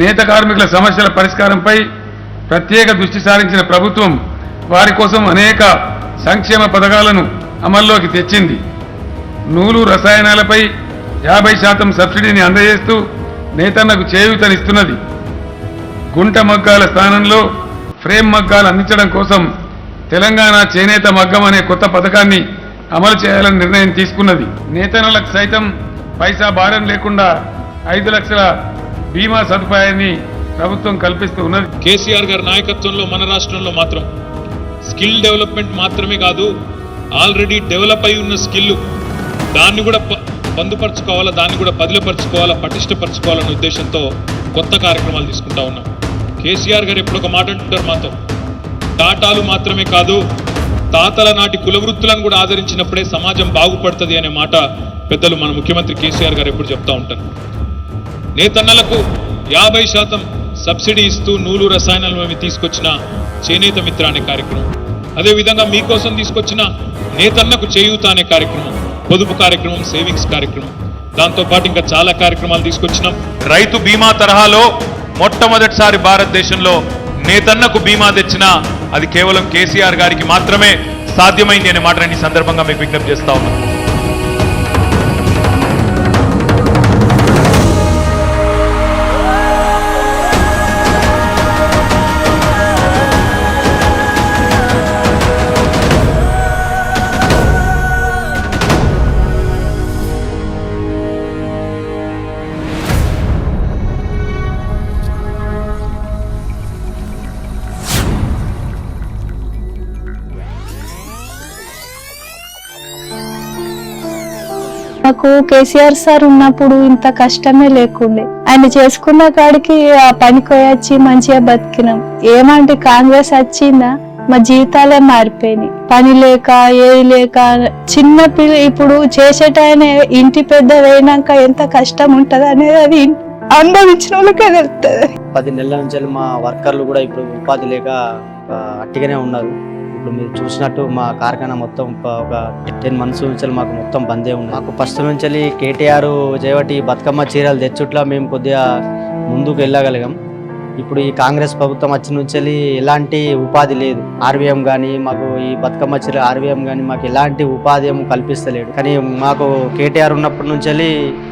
నేత కార్మికుల సమస్యల పరిష్కారంపై ప్రత్యేక దృష్టి సారించిన ప్రభుత్వం వారి కోసం అనేక సంక్షేమ పథకాలను అమల్లోకి తెచ్చింది. నూలు రసాయనాలపై 50% సబ్సిడీని అందజేస్తూ నేతన్నకు చేయూతనిస్తున్నది. గుంట మగ్గాల స్థానంలో ఫ్రేమ్ మగ్గాలు అందించడం కోసం తెలంగాణ చేనేత మగ్గం అనే కొత్త పథకాన్ని అమలు చేయాలని నిర్ణయం తీసుకున్నది. నేతన్నలకు సైతం పైసా భారం లేకుండా 5 లక్షల బీమా సదుపాయాన్ని ప్రభుత్వం కల్పిస్తూ ఉన్నది. కేసీఆర్ గారి నాయకత్వంలో మన రాష్ట్రంలో మాత్రం స్కిల్ డెవలప్మెంట్ మాత్రమే కాదు, ఆల్రెడీ డెవలప్ అయి ఉన్న స్కిల్ దాన్ని కూడా పొందుపరచుకోవాలా, దాన్ని కూడా పదిలపరచుకోవాలా, పటిష్టపరచుకోవాలనే ఉద్దేశంతో కొత్త కార్యక్రమాలు తీసుకుంటా ఉన్నాం. కేసీఆర్ గారు ఎప్పుడు ఒక మాట అంటుంటారు మాతో, టాటాలు మాత్రమే కాదు తాతల నాటి కులవృత్తులను కూడా ఆదరించినప్పుడే సమాజం బాగుపడుతుంది అనే మాట పెద్దలు మన ముఖ్యమంత్రి కేసీఆర్ గారు ఎప్పుడు చెప్తా ఉంటారు. నేతన్నలకు 50% సబ్సిడీ ఇస్తూ నూలు రసాయనాలు మేము తీసుకొచ్చిన చేనేత మిత్ర అనే కార్యక్రమం, అదేవిధంగా మీకోసం తీసుకొచ్చిన నేతన్నకు చేయూత అనే కార్యక్రమం, పొదుపు కార్యక్రమం, సేవింగ్స్ కార్యక్రమం, దాంతోపాటు ఇంకా చాలా కార్యక్రమాలు తీసుకొచ్చినాం. రైతు బీమా తరహాలో మొట్టమొదటిసారి భారతదేశంలో నేతన్నకు బీమా తెచ్చినా అది కేవలం కేసీఆర్ గారికి మాత్రమే సాధ్యమైంది అనే మాటని సందర్భంగా మీకు విజ్ఞప్తి చేస్తా ఉన్నాం. మాకు కేసీఆర్ సార్ ఉన్నప్పుడు ఇంత కష్టమే లేకుండే. ఆయన చేసుకున్న కాడికి ఆ పనికి వచ్చి మంచిగా బతికినాం. ఏమంటే కాంగ్రెస్ వచ్చిందా మా జీవితాలే మారిపోయినాయి. పని లేక ఏది లేక చిన్న పిల్ల ఇప్పుడు చేసేటాయన ఇంటి పెద్ద వేయినాక ఎంత కష్టం ఉంటది అనేది అది అనుభవించిన వాళ్ళకే తెలుస్తుంది. 10 నెలల నుంచి మా వర్కర్లు కూడా ఇప్పుడు ఉపాధి లేక అట్టిగానే ఉన్నారు. ఇప్పుడు మీరు చూసినట్టు మా కార్ఖానా మొత్తం ఒక 10 months నుంచి మాకు మొత్తం బందే ఉంది. మాకు ఫస్ట్ నుంచి కేటీఆర్ చేయబట్టి బతుకమ్మ చీరలు తెచ్చుట్లా మేము కొద్దిగా ముందుకు వెళ్ళగలిగాం. ఇప్పుడు ఈ కాంగ్రెస్ ప్రభుత్వం వచ్చిన నుంచి ఎలాంటి ఉపాధి లేదు. ఆర్వీఎం కానీ మాకు ఈ బతుకమ్మ చీర ఆర్వీఎం కానీ మాకు ఎలాంటి ఉపాధి కల్పిస్తలేడు. కానీ మాకు కేటీఆర్ ఉన్నప్పటి నుంచి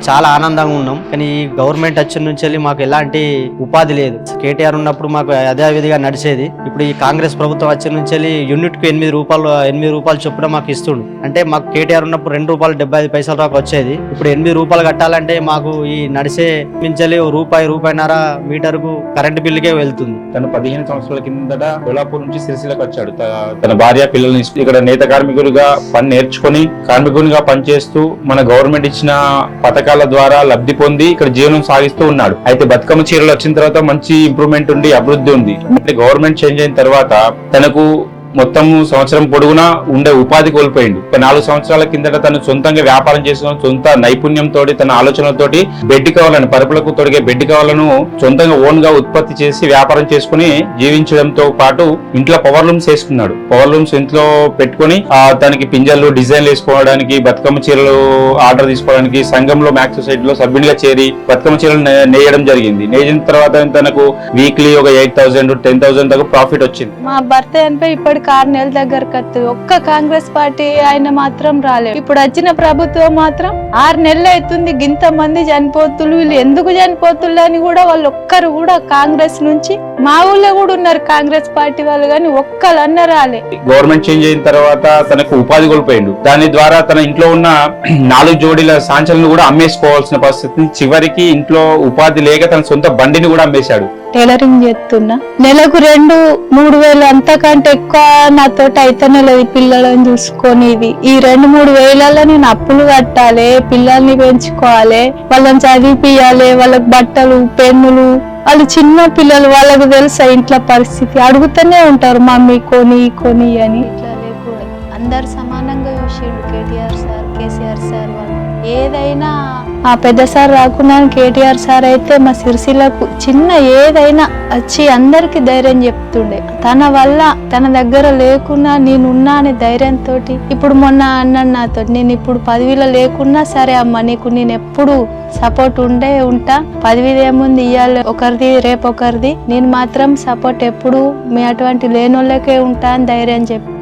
చాలా ఆనందంగా ఉన్నాం. కానీ ఈ గవర్నమెంట్ వచ్చిన నుంచి మాకు ఎలాంటి ఉపాధి లేదు. కేటీఆర్ ఉన్నప్పుడు మాకు యథావిధిగా నడిచేది. ఇప్పుడు ఈ కాంగ్రెస్ ప్రభుత్వం వచ్చిన నుంచి యూనిట్కు 8 రూపాయలు చొప్పున మాకు ఇస్తుండు. అంటే మాకు కేటీఆర్ ఉన్నప్పుడు ₹2.75 దాకా వచ్చేది. ఇప్పుడు 8 రూపాయలు కట్టాలంటే మాకు ఈ నడిచే మించలి ₹1.5 మీటర్కు కరెంట్ బిల్లుకే వెళ్తుంది. తను 15 సంవత్సరాల కిందట కొల్లాపూర్ నుంచి సిరిసిల్లకు వచ్చాడు. తన భార్య పిల్లల్ని ఇక్కడ నేత కార్మికుడిగా పని నేర్చుకుని కార్మికునిగా పనిచేస్తూ మన గవర్నమెంట్ ఇచ్చిన పథకాల ద్వారా లబ్ధి పొంది ఇక్కడ జీవనం సాగిస్తూ ఉన్నాడు. అయితే బతుకమ్మ చీరలు వచ్చిన తర్వాత మంచి ఇంప్రూవ్మెంట్ ఉంది, అభివృద్ధి ఉంది. అంటే గవర్నమెంట్ చేంజ్ అయిన తర్వాత తనకు మొత్తం సంవత్సరం పొడుగునా ఉండే ఉపాధి కోల్పోయిండు. 4 సంవత్సరాల కిందట తను సొంతంగా వ్యాపారం చేసుకుని సొంత నైపుణ్యంతో తన ఆలోచనలతోటి బెడ్ కావాలని పరుపులకు తొడిగే బెడ్ కావాలను సొంతంగా ఓన్ గా ఉత్పత్తి చేసి వ్యాపారం చేసుకుని జీవించడంతో పాటు ఇంట్లో పవర్ లూమ్స్ వేసుకున్నాడు. పవర్ లూమ్స్ ఇంట్లో పెట్టుకుని తనకి పింజాలు డిజైన్లు వేసుకోవడానికి, బతుకమ్మ చీరలు ఆర్డర్ తీసుకోవడానికి సంఘంలో మ్యాక్స్ సొసైటీ లో సభ్యునిగా చేరి బతుకమ్మ చీరలు నేయడం జరిగింది. నేసిన తర్వాత తనకు వీక్లీ ఒక 8,000 10,000 దాకా ప్రాఫిట్ వచ్చింది. మా భర్త ఇప్పటికి 6 నెలల దగ్గరకు వస్తుంది. ఒక్క కాంగ్రెస్ పార్టీ ఆయన మాత్రం రాలేదు. ఇప్పుడు వచ్చిన ప్రభుత్వం మాత్రం 6 నెలలు అవుతుంది. ఇంత మంది చనిపోతులు, వీళ్ళు ఎందుకు చనిపోతులు అని కూడా వాళ్ళు ఒక్కరు కూడా కాంగ్రెస్ నుంచి మా ఊళ్ళో కూడా ఉన్నారు కాంగ్రెస్ పార్టీ వాళ్ళు, కానీ ఒక్కళ్ళన్న రాలే. గవర్నమెంట్ చేంజ్ అయిన తర్వాత తనకు ఉపాధి కోల్పోయిండు. దాని ద్వారా తన ఇంట్లో ఉన్న 4 జోడీల సాంచలను కూడా అమ్మేసుకోవాల్సిన పరిస్థితి. చివరికి ఇంట్లో ఉపాధి లేక తన సొంత బండిని కూడా అమ్మేశాడు. టైలరింగ్ చేస్తున్నా, నెలకు 2-3 వేలు అంతకంటే ఎక్కువ నాతోటి అయితేనే లేదు పిల్లలను చూసుకొని. ఈ 2-3 వేలలో నేను అప్పులు కట్టాలి, పిల్లల్ని పెంచుకోవాలి, వాళ్ళని చదివిపియాలి, వాళ్ళకి బట్టలు పెన్నులు. వాళ్ళు చిన్న పిల్లలు, వాళ్ళకు తెలుసా ఇంట్లో పరిస్థితి, అడుగుతూనే ఉంటారు మమ్మీ కొని కొని అని. ఇట్లా లేకూడదు, అందరు సమానంగా చూసిండు కేటీఆర్ సార్, కేసీఆర్ సార్. వాళ్ళు ఏదైనా ఆ పెద్ద సార్ రాకున్నా కేటీఆర్ సార్ అయితే మా సిరిసిల్లకు చిన్న ఏదైనా వచ్చి అందరికి ధైర్యం చెప్తుండే. తన వల్ల తన దగ్గర లేకున్నా నేనున్నా అనే ధైర్యంతో ఇప్పుడు మొన్న అన్నాడు నాతో, నేను ఇప్పుడు పదవిలో లేకున్నా సరే అమ్మ నీకు నేను ఎప్పుడు సపోర్ట్ ఉంటా, పదవి ఏముంది ఇయ్యాలి ఒకరిది రేపు ఒకరిది, నేను మాత్రం సపోర్ట్ ఎప్పుడు మీ అటువంటి లేనోళ్ళకే ఉంటా అని ధైర్యం చెప్పి